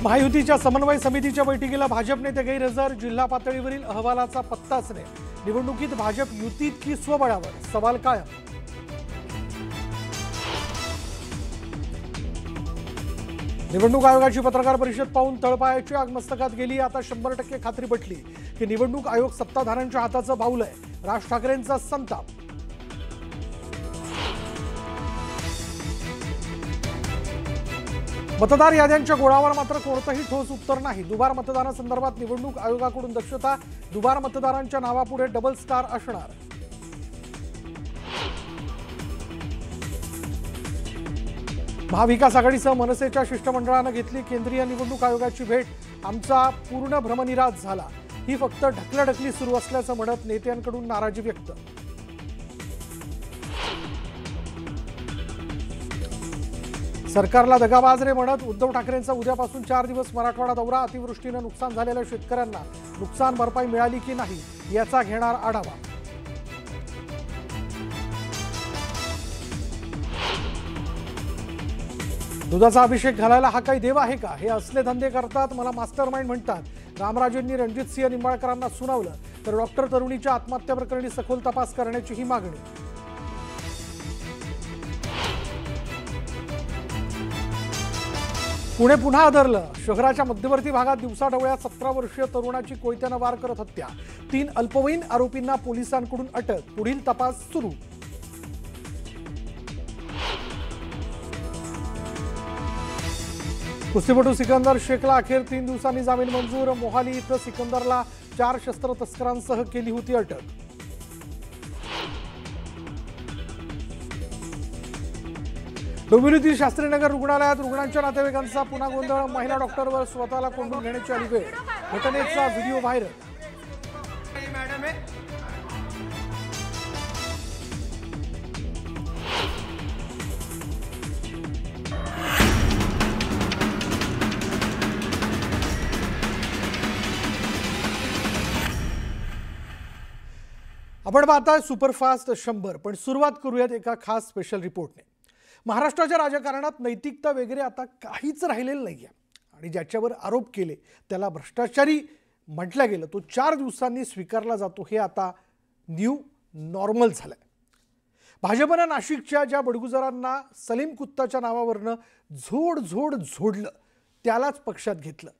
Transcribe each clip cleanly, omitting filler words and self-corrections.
महायुतीच्या समन्वय समितीच्या बैठकीला भाजप नेते गैरहजर, जिल्हा पातळीवरील अहवालाचा पत्ताच नाही। निवडणुकीत भाजप युतीत की स्वबळावर, सवाल कायम। निवडणूक आयोगाची पत्रकार परिषद पाहून तळपायाची आग मस्तकात गेली। आता 100% खात्री पटली की निवडणूक आयोग सत्ताधाऱ्यांच्या हाताचं बाहुलं आहे। राज ठाकरेंचा संताप। मतदार याद्यांच्या गोळावर मात्र कोणतंही ठोस उत्तर नाही। दुबार मतदानासंदर्भात निवडणूक आयोगाकडून दक्षता, दुबार मतदारांच्या नावापुढे डबल स्टार असणार। महाविकास आघाडीसह मनसेच्या शिष्टमंडळानं घेतली केंद्रीय निवडणूक आयोगाची भेट। आमचा पूर्ण भ्रमनिरास झाला, ही फक्त ढकलाढकली सुरू असल्याचं म्हणत नेत्यांकडून नाराजी व्यक्त। सरकारला दगाबाज रे म्हणत उद्धव ठाकरेंचा उद्यापासून 4 दिवस मराठवाडा दौरा। अतिवृष्टीनं नुकसान झालेल्या शेतकऱ्यांना नुकसान भरपाई मिळाली की नाही याचा घेणार आढावा। दुधाचा अभिषेक घालायला हा काही देव आहे का? हे असले धंदे करतात, मला मास्टरमाइंड म्हणतात। रामराजेंनी रणजितसिंह निंबाळकरांना सुनावलं, तर डॉक्टर तरुणीच्या आत्महत्या प्रकरणी सखोल तपास करण्याची ही मागणी। पुणे पुन्हा आदरलं। शहराच्या मध्यवर्ती भागात दिवसाढवळ्या 17 वर्षीय तरुणाची कोयत्यानं वार करत हत्या। 3 अल्पवयीन आरोपींना पोलिसांकडून अटक, पुढील तपास सुरू। कुस्तीपटू सिकंदर शेखला अखेर 3 दिवसांनी जामीन मंजूर। मोहाली इथं सिकंदरला 4 शस्त्र तस्करांसह केली होती अटक। डोंबिवलीतील शास्त्रीनगर रुग्णालयात रुग्णांच्या नातेवाईकांचा पुन्हा गोंधळ। महिला डॉक्टरवर स्वतःला कोंडून घेण्याची आली वेळ। घटनेचा व्हिडिओ व्हायरल। आपण पाहताय सुपरफास्ट 100, पण सुरुवात करूयात एका खास स्पेशल रिपोर्टने। महाराष्ट्राच्या राजकारणात नैतिकता वगैरे आता काहीच राहिलेलं नाहीये आणि ज्याच्यावर आरोप केले त्याला भ्रष्टाचारी म्हटलं गेलं तो 4 दिवसांनी स्वीकारला जातो, हे आता न्यू नॉर्मल झालंय। भाजपनं नाशिकच्या ज्या बडगुजरांना सलीम कुत्ताच्या नावावरनं झोडलं त्यालाच पक्षात घेतलं।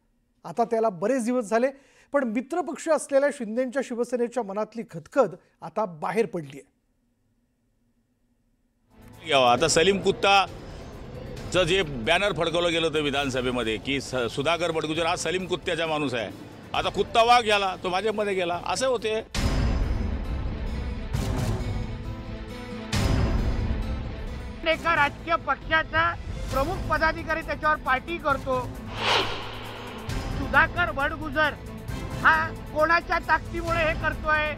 आता त्याला बरेच दिवस झाले, पण मित्रपक्ष असलेल्या शिंदेंच्या शिवसेनेच्या मनातली खदखद आता बाहेर पडली आहे। आता सलीम कुत्ताचं जे बॅनर फडकवलं गेलं होतं विधानसभेमध्ये की सुधाकर बडगुजर हा सलीम कुत्त्याचा माणूस आहे, आता कुत्ता वाघ गेला तो भाजपमध्ये गेला, असे होते। एका राजकीय पक्षाचा प्रमुख पदाधिकारी त्याच्यावर पार्टी करतो। सुधाकर बडगुजर हा कोणाच्या ताकदीमुळे हे करतोय?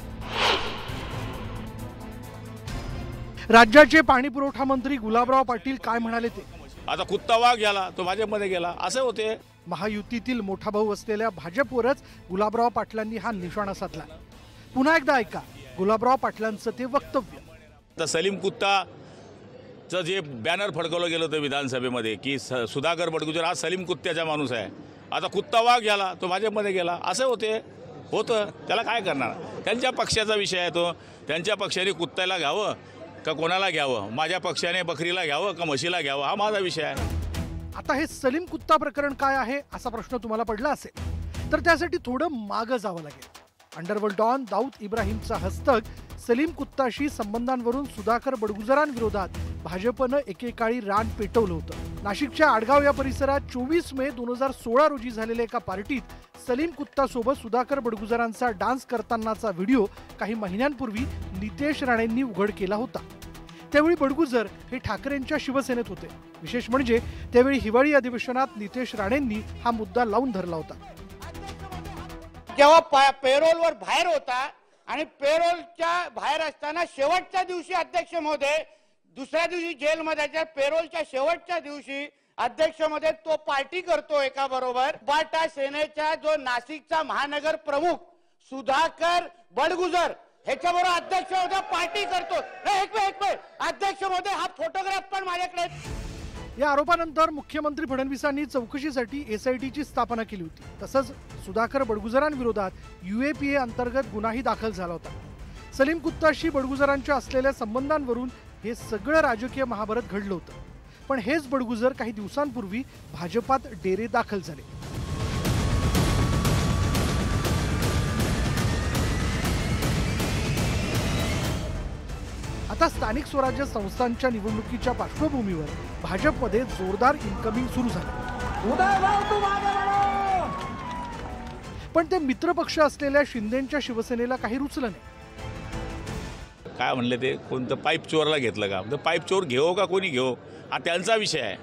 राज्याचे पाणी पुरवठा मंत्री गुलाबराव पाटील काय म्हणाले ते? आता कुत्ता वाघ गेला तो भाजपमध्ये गेला, असे होते। महायुतीतील मोठा भाऊ असलेल्या भाजपवरच गुलाबराव पाटलांनी हा निशाणा साधला। पुन्हा एकदा ऐका गुलाबराव पाटलांचं ते वक्तव्य। आता सलीम कुत्ताचं जे बॅनर फडकवलं गेलं होतं विधानसभेमध्ये की सुधाकर बडगुजर हा सलीम कुत्त्याचा माणूस आहे, आता कुत्ता वाघ गेला तो भाजपमध्ये गेला, असे होतं। त्याला काय करणार? त्यांच्या पक्षाचा विषय आहे तो। त्यांच्या पक्षाने कुत्त्याला घ्यावं का कोणाला घ्यावं, माझ्या पक्षाने बकरीला घ्यावं का म्हशीला घ्यावं, हा माझा विषय आहे। आता हे सलीम कुत्ता प्रकरण काय आहे असा प्रश्न तुम्हाला पडला असेल, तर त्यासाठी थोडं मागं जावं लागेल। अंडरवर्ल्ड डॉन दाऊद इब्राहिमचा हस्तक सलीम कुत्ताशी संबंधांवरून सुधाकर बडगुजरांविरोधात भाजपनं एकेकाळी रान पेटवलं होतं। नाशिकच्या आडगाव या परिसरात 24 मे 2016 रोजी झालेल्या एका पार्टीत सलीम कुत्तासोबत सुधाकर बडगुजरांचा डान्स करतानाचा व्हिडिओ काही महिन्यांपूर्वी नितेश राणेंनी उघड केला होता। त्यावेळी बडगुजर हे ठाकरेंच्या शिवसेनेत होते। विशेष म्हणजे त्यावेळी हिवाळी अधिवेशनात नितेश राणेंनी हा मुद्दा लावून धरला होता। जेव्हा पेरोलवर बाहेर होता आणि पेरोलच्या बाहेर असताना शेवटच्या दिवशी अध्यक्ष महोदय, दुसऱ्या दिवशी जेलमध्ये पेरोलच्या शेवटच्या दिवशी अध्यक्ष मध्ये तो पार्टी करतो एका बरोबर। बाटा सेनेचा जो नाशिकचा महानगर प्रमुख सुधाकर बडगुजर ह्याच्याबरोबर अध्यक्ष महोदय पार्टी करतो। एक मिनिट अध्यक्ष महोदय हा फोटोग्राफ पण माझ्याकडे। या आरोपानंतर मुख्यमंत्री फडणवीसांनी चौकशीसाठी एसआयटीची स्थापना केली होती। तसंच सुधाकर बडगुजरांविरोधात UAPA अंतर्गत गुन्हाही दाखल झाला होता। सलीम कुत्ताशी बडगुजरांच्या असलेल्या संबंधांवरून हे सगळं राजकीय महाभारत घडलं होतं। पण हेच बडगुजर काही दिवसांपूर्वी भाजपात डेरे दाखल झाले। आता स्थानिक स्वराज्य संस्थांच्या निवडणुकीच्या पार्श्वभूमीवर भाजपमध्ये जोरदार इनकमिंग सुरू झालं। पण ते मित्रपक्ष असलेल्या शिंदेंच्या शिवसेनेला काही रुचलं नाही। काय म्हणले ते, कोणतं पाईप चोरला घेतलं का? तर पाईप चोर घेऊ का कोणी घेऊ हा त्यांचा विषय आहे,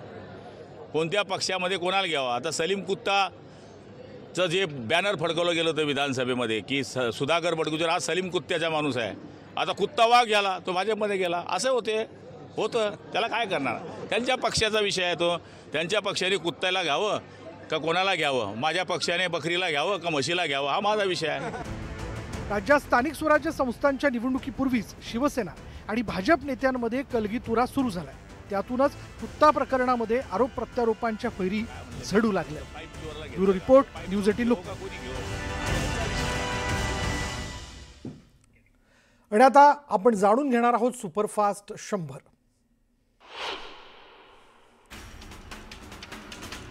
कोणत्या पक्षामध्ये कोणाला घ्यावा। आता सलीम कुत्ताचं जे बॅनर फडकवलं गेलं होतं विधानसभेमध्ये की सुधाकर बडगुजर हा सलीम कुत्त्याचा माणूस आहे, आता कुत्ता वाघ गेला तो भाजपमध्ये गेला, असं होतं त्याला काय करणार? त्यांच्या पक्षाचा विषय आहे तो। त्यांच्या पक्षाने कुत्त्याला घ्यावं का कोणाला घ्यावं, माझ्या पक्षाने बकरीला घ्यावं का म्हशीला घ्यावं हा माझा विषय आहे। राज्यात स्थानिक स्वराज्य संस्थांच्या निवडणुकीपूर्वीच शिवसेना आणि भाजप नेत्यांमध्ये कलगीतुरा सुरू झालाय। त्यातूनच कुत्ता प्रकरणामध्ये आरोप प्रत्यारोपांच्या फैरी झडू लागल्या। Bureau report, news 18 Lokmat. आणि आता आपण जाणून घेणार आहोत सुपरफास्ट 100।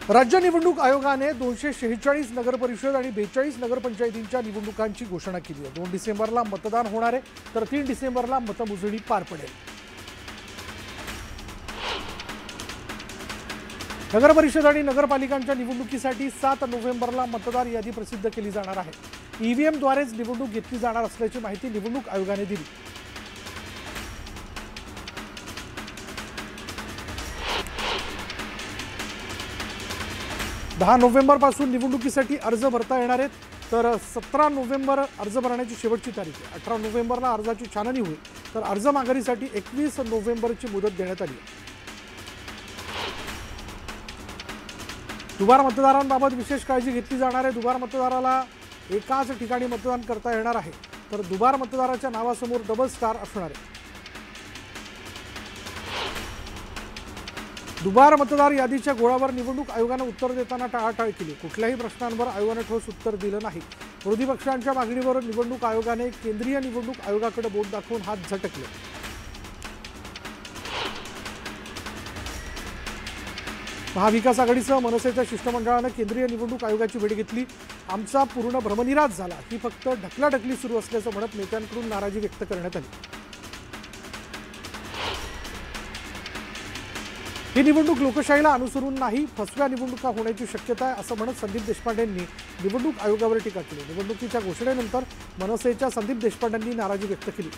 राज्य निवडणूक आयोगाने 246 नगर परिषद आणि 42 नगरपंचायतींच्या निवडणुकांची घोषणा केली आहे। 2 डिसेंबरला मतदान होणार आहे, तर 3 डिसेंबरला मतमोजणी पार पडेल। नगर परिषद आणि नगरपालिकांच्या निवडणुकीसाठी 7 नोव्हेंबरला मतदार यादी प्रसिद्ध केली जाणार आहे। EVM द्वारेच निवडणूक घेतली जाणार असल्याची माहिती निवडणूक आयोगाने दिली। दहा नोव्हेंबर पासून निवडणुकीसाठी अर्ज भरता येणार आहेत, तर 17 नोव्हेंबर अर्ज भरण्याची शेवटची तारीख आहे। 18 नोव्हेंबरला अर्जाची छाननी होईल, तर अर्ज माघारीसाठी 21 नोव्हेंबरची मुदत देण्यात आली आहे। दुबार मतदारांबाबत विशेष काळजी घेतली जाणार आहे। दुबार मतदाराला एकाच ठिकाणी मतदान करता येणार आहे, तर दुबार मतदाराच्या नावासमोर डबल स्टार असणार आहे। दुबार मतदार यादीच्या घोळावर निवडणूक आयोगाने उत्तर देताना टाळाटाळ केली। कुठल्याही प्रश्नांवर आयोगाने ठोस उत्तर दिलं नाही। विरोधी पक्षांच्या मागणीवर निवडणूक आयोगाने केंद्रीय निवडणूक आयोगाकडे बोट दाखवून हात झटकले। महाविकास आघाडीसह मनसेच्या शिष्टमंडळानं केंद्रीय निवडणूक आयोगाची भेट घेतली। आमचा पूर्ण भ्रमनिरास झाला, ही फक्त ढकलाढकली सुरू असल्याचं म्हणत नेत्यांकडून नाराजी व्यक्त करण्यात आली। ही निवडणूक लोकशाहीला अनुसरून नाही, फसव्या निवडणुका होण्याची शक्यता आहे असं म्हणत संदीप देशपांडेंनी निवडणूक आयोगावर टीका केली। निवडणुकीच्या घोषणेनंतर मनसेच्या संदीप देशपांडेंनी नाराजी व्यक्त केली।